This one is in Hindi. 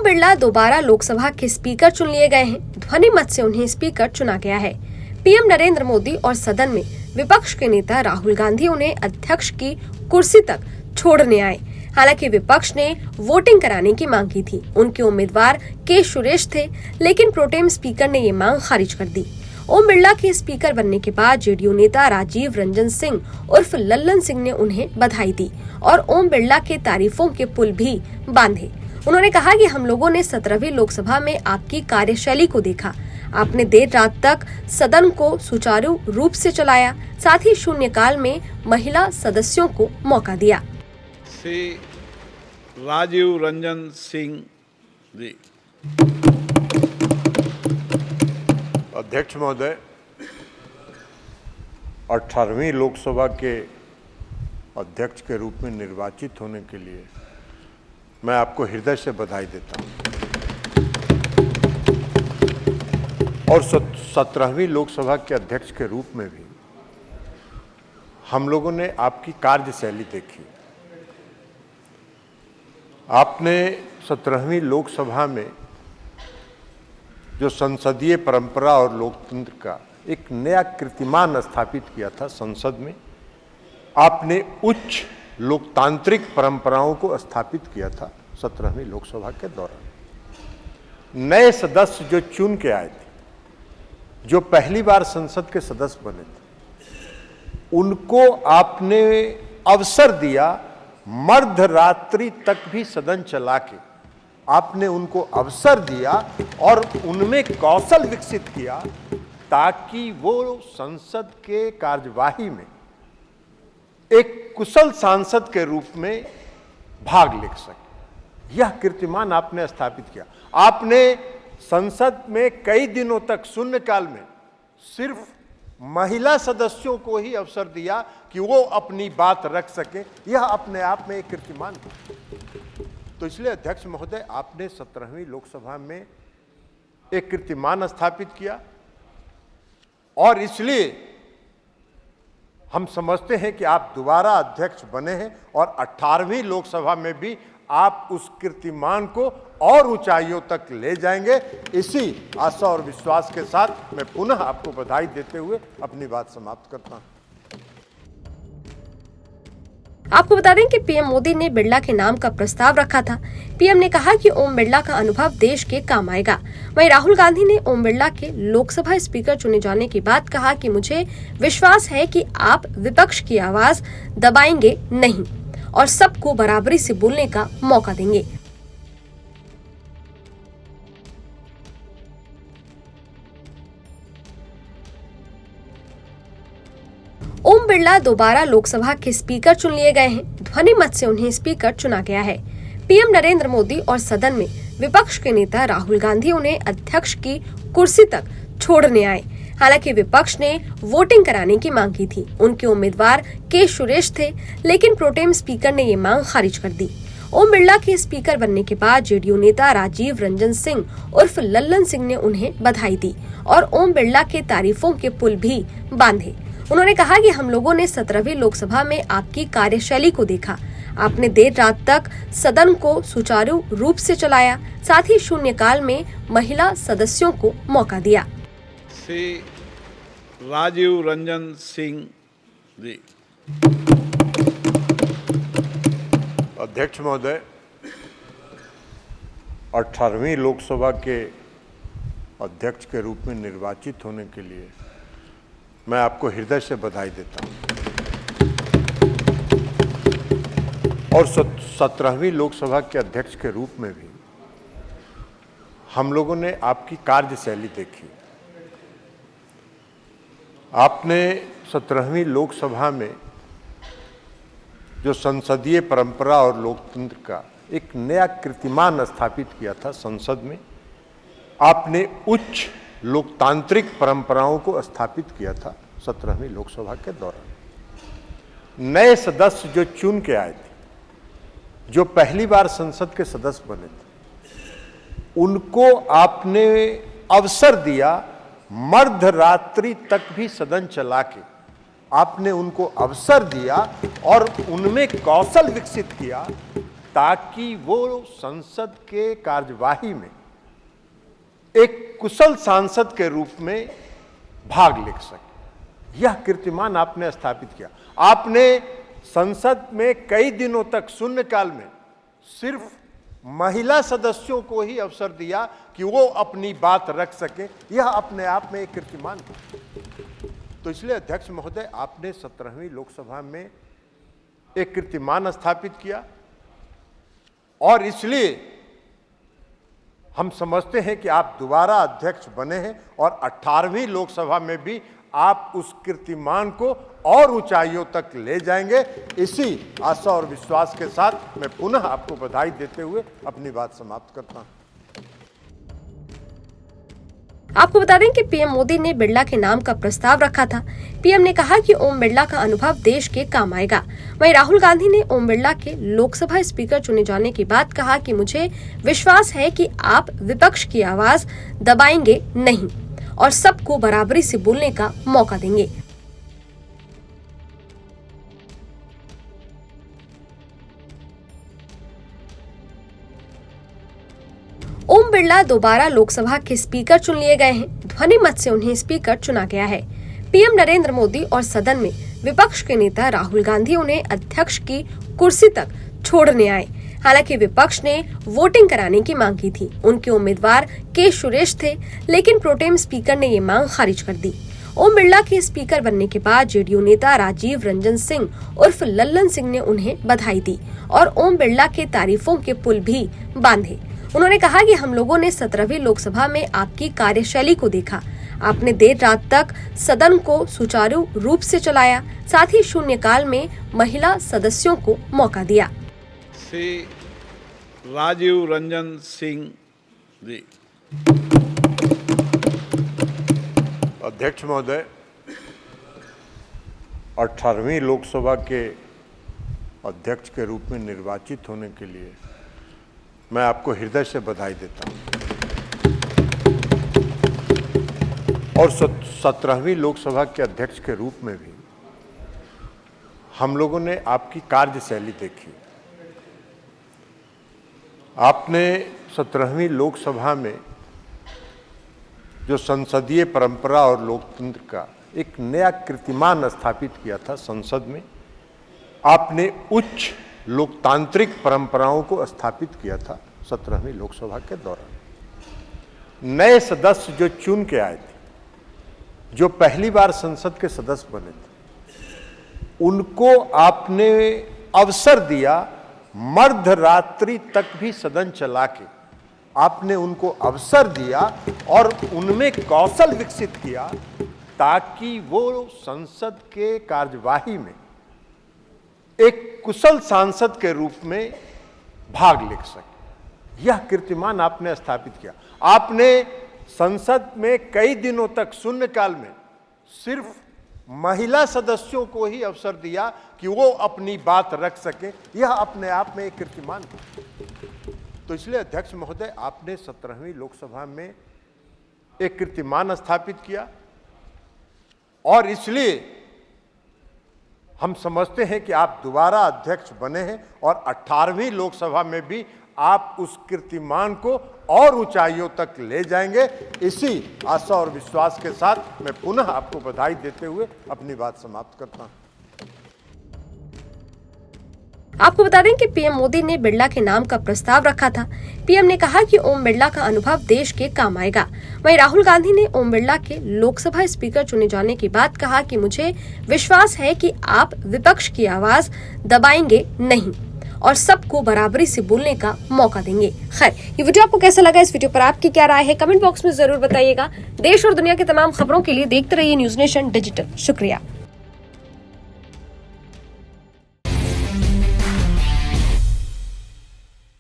ओम बिरला दोबारा लोकसभा के स्पीकर चुन लिए गए हैं। ध्वनि मत से उन्हें स्पीकर चुना गया है। पीएम नरेंद्र मोदी और सदन में विपक्ष के नेता राहुल गांधी उन्हें अध्यक्ष की कुर्सी तक छोड़ने आए। हालांकि विपक्ष ने वोटिंग कराने की मांग की थी। उनके उम्मीदवार के सुरेश थे, लेकिन प्रोटेम स्पीकर ने ये मांग खारिज कर दी। ओम बिरला के स्पीकर बनने के बाद जेडीयू नेता राजीव रंजन सिंह उर्फ लल्लन सिंह ने उन्हें बधाई दी और ओम बिरला के तारीफों के पुल भी बांधे। उन्होंने कहा कि हम लोगों ने 17वीं लोकसभा में आपकी कार्यशैली को देखा। आपने देर रात तक सदन को सुचारू रूप से चलाया, साथ ही शून्यकाल में महिला सदस्यों को मौका दिया। श्री राजीव रंजन सिंह जी। अध्यक्ष महोदय, 18वीं लोकसभा के अध्यक्ष के रूप में निर्वाचित होने के लिए मैं आपको हृदय से बधाई देता हूं और 17वीं लोकसभा के अध्यक्ष के रूप में भी हम लोगों ने आपकी कार्यशैली देखी। आपने 17वीं लोकसभा में जो संसदीय परंपरा और लोकतंत्र का एक नया कीर्तिमान स्थापित किया था संसद में, आपने उच्च लोकतांत्रिक परंपराओं को स्थापित किया था 17वीं लोकसभा के दौरान। नए सदस्य जो चुन के आए थे, जो पहली बार संसद के सदस्य बने थे, उनको आपने अवसर दिया, मध्यरात्रि तक भी सदन चला के आपने उनको अवसर दिया और उनमें कौशल विकसित किया ताकि वो संसद के कार्यवाही में एक कुशल सांसद के रूप में भाग ले सके। यह कीर्तिमान आपने स्थापित किया। आपने संसद में कई दिनों तक शून्यकाल में सिर्फ महिला सदस्यों को ही अवसर दिया कि वो अपनी बात रख सके। यह अपने आप में एक कीर्तिमान था। तो इसलिए अध्यक्ष महोदय, आपने 17वीं लोकसभा में एक कीर्तिमान स्थापित किया और इसलिए हम समझते हैं कि आप दोबारा अध्यक्ष बने हैं और 18वीं लोकसभा में भी आप उस कीर्तिमान को और ऊंचाइयों तक ले जाएंगे। इसी आशा और विश्वास के साथ मैं पुनः आपको बधाई देते हुए अपनी बात समाप्त करता हूं। आपको बता दें कि पीएम मोदी ने बिरला के नाम का प्रस्ताव रखा था। पीएम ने कहा कि ओम बिरला का अनुभव देश के काम आएगा। वहीं राहुल गांधी ने ओम बिरला के लोकसभा स्पीकर चुने जाने के बाद कहा कि मुझे विश्वास है कि आप विपक्ष की आवाज दबाएंगे नहीं और सबको बराबरी से बोलने का मौका देंगे। ओम बिरला दोबारा लोकसभा के स्पीकर चुन लिए गए हैं। ध्वनि मत से उन्हें स्पीकर चुना गया है। पीएम नरेंद्र मोदी और सदन में विपक्ष के नेता राहुल गांधी उन्हें अध्यक्ष की कुर्सी तक छोड़ने आए। हालांकि विपक्ष ने वोटिंग कराने की मांग की थी। उनके उम्मीदवार के सुरेश थे, लेकिन प्रोटेम स्पीकर ने ये मांग खारिज कर दी। ओम बिरला के स्पीकर बनने के बाद जेडीयू नेता राजीव रंजन सिंह उर्फ लल्लन सिंह ने उन्हें बधाई दी और ओम बिरला के तारीफों के पुल भी बांधे। उन्होंने कहा कि हम लोगों ने 17वीं लोकसभा में आपकी कार्यशैली को देखा। आपने देर रात तक सदन को सुचारू रूप से चलाया, साथ ही शून्यकाल में महिला सदस्यों को मौका दिया। श्री राजीव रंजन सिंह जी। अध्यक्ष महोदय, 18वीं लोकसभा के अध्यक्ष के रूप में निर्वाचित होने के लिए मैं आपको हृदय से बधाई देता हूं और 17वीं लोकसभा के अध्यक्ष के रूप में भी हम लोगों ने आपकी कार्यशैली देखी। आपने 17वीं लोकसभा में जो संसदीय परंपरा और लोकतंत्र का एक नया कीर्तिमान स्थापित किया था संसद में, आपने उच्च लोकतांत्रिक परंपराओं को स्थापित किया था 17वीं लोकसभा के दौरान। नए सदस्य जो चुन के आए थे, जो पहली बार संसद के सदस्य बने थे, उनको आपने अवसर दिया, मध्यरात्रि तक भी सदन चला के आपने उनको अवसर दिया और उनमें कौशल विकसित किया ताकि वो संसद के कार्यवाही में एक कुशल सांसद के रूप में भाग ले सके। यह कीर्तिमान आपने स्थापित किया। आपने संसद में कई दिनों तक शून्यकाल में सिर्फ महिला सदस्यों को ही अवसर दिया कि वो अपनी बात रख सके। यह अपने आप में एक कीर्तिमान था। तो इसलिए अध्यक्ष महोदय, आपने 17वीं लोकसभा में एक कीर्तिमान स्थापित किया और इसलिए हम समझते हैं कि आप दोबारा अध्यक्ष बने हैं और 18वीं लोकसभा में भी आप उस कीर्तिमान को और ऊंचाइयों तक ले जाएंगे। इसी आशा और विश्वास के साथ मैं पुनः आपको बधाई देते हुए अपनी बात समाप्त करता हूं। आपको बता दें कि पीएम मोदी ने बिरला के नाम का प्रस्ताव रखा था। पीएम ने कहा कि ओम बिरला का अनुभव देश के काम आएगा। वहीं राहुल गांधी ने ओम बिरला के लोकसभा स्पीकर चुने जाने के बाद कहा कि मुझे विश्वास है कि आप विपक्ष की आवाज दबाएंगे नहीं और सबको बराबरी से बोलने का मौका देंगे। ओम बिरला दोबारा लोकसभा के स्पीकर चुन लिए गए हैं। ध्वनि मत से उन्हें स्पीकर चुना गया है। पीएम नरेंद्र मोदी और सदन में विपक्ष के नेता राहुल गांधी उन्हें अध्यक्ष की कुर्सी तक छोड़ने आए। हालांकि विपक्ष ने वोटिंग कराने की मांग की थी। उनके उम्मीदवार के सुरेश थे, लेकिन प्रोटेम स्पीकर ने ये मांग खारिज कर दी। ओम बिरला के स्पीकर बनने के बाद जेडीयू नेता राजीव रंजन सिंह उर्फ लल्लन सिंह ने उन्हें बधाई दी और ओम बिरला के तारीफों के पुल भी बांधे। उन्होंने कहा कि हम लोगों ने 17वीं लोकसभा में आपकी कार्यशैली को देखा। आपने देर रात तक सदन को सुचारू रूप से चलाया, साथ ही शून्यकाल में महिला सदस्यों को मौका दिया। श्री राजीव रंजन सिंह जी। अध्यक्ष महोदय, 18वीं लोकसभा के अध्यक्ष के रूप में निर्वाचित होने के लिए मैं आपको हृदय से बधाई देता हूं और 17वीं लोकसभा के अध्यक्ष के रूप में भी हम लोगों ने आपकी कार्यशैली देखी। आपने 17वीं लोकसभा में जो संसदीय परंपरा और लोकतंत्र का एक नया कीर्तिमान स्थापित किया था संसद में, आपने उच्च लोकतांत्रिक परंपराओं को स्थापित किया था 17वीं लोकसभा के दौरान। नए सदस्य जो चुन के आए थे, जो पहली बार संसद के सदस्य बने थे, उनको आपने अवसर दिया मध्यरात्रि तक भी सदन चला के आपने उनको अवसर दिया और उनमें कौशल विकसित किया ताकि वो संसद के कार्यवाही में एक कुशल सांसद के रूप में भाग ले सके। यह कीर्तिमान आपने स्थापित किया। आपने संसद में कई दिनों तक शून्यकाल में सिर्फ महिला सदस्यों को ही अवसर दिया कि वो अपनी बात रख सके। यह अपने आप में एक कीर्तिमान था। तो इसलिए अध्यक्ष महोदय, आपने 17वीं लोकसभा में एक कीर्तिमान स्थापित किया और इसलिए हम समझते हैं कि आप दोबारा अध्यक्ष बने हैं और 18वीं लोकसभा में भी आप उस कीर्तिमान को और ऊंचाइयों तक ले जाएंगे। इसी आशा और विश्वास के साथ मैं पुनः आपको बधाई देते हुए अपनी बात समाप्त करता हूं। आपको बता दें कि पीएम मोदी ने बिरला के नाम का प्रस्ताव रखा था। पीएम ने कहा कि ओम बिरला का अनुभव देश के काम आएगा। वहीं राहुल गांधी ने ओम बिरला के लोकसभा स्पीकर चुने जाने के बाद कहा कि मुझे विश्वास है कि आप विपक्ष की आवाज दबाएंगे नहीं और सबको बराबरी से बोलने का मौका देंगे। खैर, ये वीडियो आपको कैसा लगा? इस वीडियो पर आपकी क्या राय है? कमेंट बॉक्स में जरूर बताइएगा। देश और दुनिया की तमाम खबरों के लिए देखते रहिए न्यूज़ नेशन डिजिटल। शुक्रिया।